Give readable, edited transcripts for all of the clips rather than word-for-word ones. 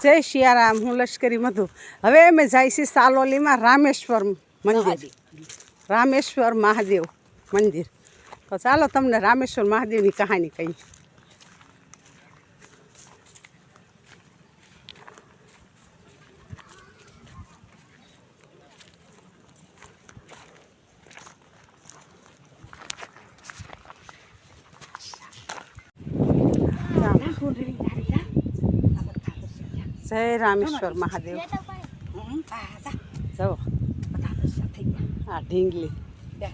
જય સિયારામ, હું લશ્કરી મધુ. હવે અમે જાય છીએ સાલોલીમાં રામેશ્વર મંદિર, રામેશ્વર મહાદેવ મંદિર. તો ચાલો તમને રામેશ્વર મહાદેવની કહાની કહી. જય રામેશ્વર મહાદેવ. જવો આ ઢીંગલી. જય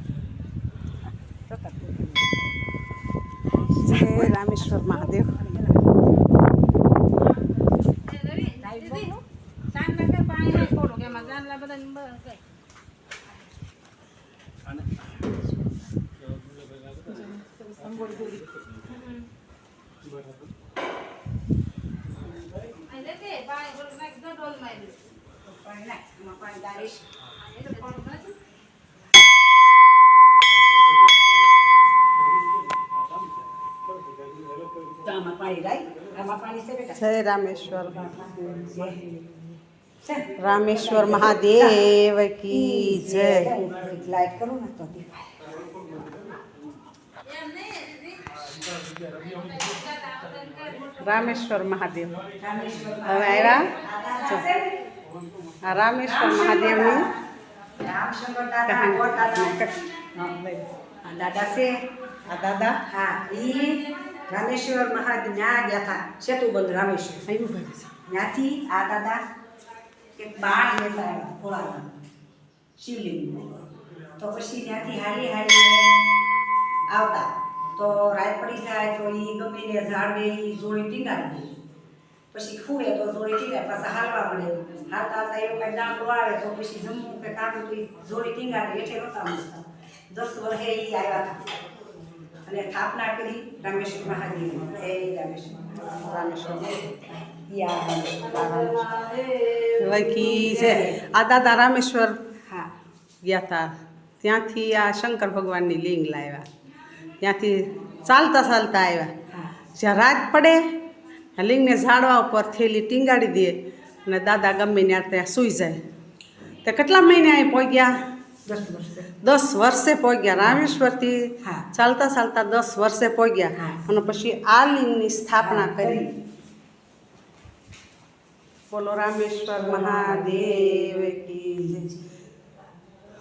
રામેશ્વર મહાદેવ. જય રામેશ્વર, રામેશ્વર મહાદેવ કી જય. લાઈટ કરું ને તો રામેશ્વર મહાદેવ. હવે આવ્યા આ રામેશ્વર મહાદેવની દાદા છે. આ દાદા હા, ઈ રામેશ્વર મહાદેવ ત્યાં ગયા હતા. સેતુબંધ રામેશ્વર ત્યાંથી આ દાદા એક બાળ લેતા આવ્યા ભોળાનાથ શિવલિંગ. તો પછી ત્યાંથી હાલી આવતા તો રાત પડી જાય તો એ ગમે ને ઝાડવે એ જોડી ટીંગાડી દે. પછી ખૂવે તો જોડી ટીંગાય, પાછા હાલવા મળે. હાલતા હાલતા એવું કંઈ દાંડો આવે તો પછી જમવું કે કાઢું તો એ જોડી ટીંગાડી એટલે નહોતા મૂકતા. 10 વર્ષે એ આવ્યા હતા અને સ્થાપના કરી રામેશ્વર મહાદેવ. જય રામેશ્વર. રામેશ્વર કી છે. આ દાદા રામેશ્વર હા ગયા હતા. ત્યાંથી આ શંકર ભગવાનની લિંગ લાવ્યા. ત્યાંથી ચાલતા ચાલતા આવ્યા. જ્યાં રાત પડે લિંગને ઝાડવા ઉપર થેલી ટીંગાડી દે અને દાદા ગમે ત્યાં સૂઈ જાય. તે કેટલા મહિને અહીં પહોંચ્યા? 10 વર્ષે પહોંચ્યા. રામેશ્વરથી ચાલતા ચાલતા 10 વર્ષે પહોંચ્યા અને પછી આ લિંગની સ્થાપના કરી. બોલો રામેશ્વર મહાદેવ કી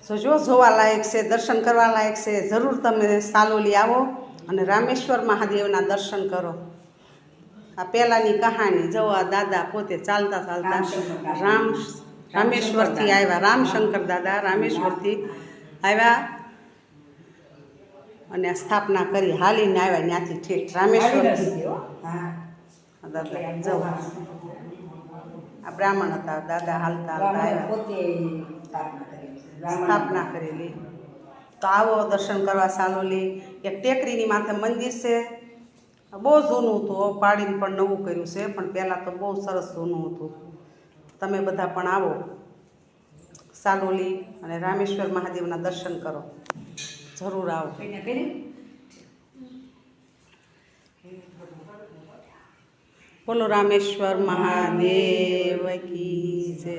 જય. જો જોવાલાયક છે, દર્શન કરવા લાયક છે. જરૂર તમે સાલોલી આવો અને રામેશ્વર મહાદેવના દર્શન કરો. આ પહેલાંની કહાની. જો આ દાદા પોતે ચાલતા ચાલતા રામેશ્વરથી આવ્યા. રામશંકર દાદા રામેશ્વરથી આવ્યા અને સ્થાપના કરી. હાલીને આવ્યા ત્યાંથી ઠેઠ રામેશ્વરથી. દાદા જવા આ બ્રાહ્મણ હતા. દાદા હાલતા હાલતા આવ્યા, સ્થાપના કરેલી. તો આવો દર્શન કરવા સાલોલી. એક ટેકરીની માથે મંદિર છે. બહુ જૂનું હતું, પાડીને પણ નવું કર્યું છે, પણ પહેલાં તો બહુ સરસ જૂનું હતું. તમે બધા પણ આવો સાલોલી અને રામેશ્વર મહાદેવના દર્શન કરો. જરૂર આવો. બોલો રામેશ્વર મહાદેવ કી જય.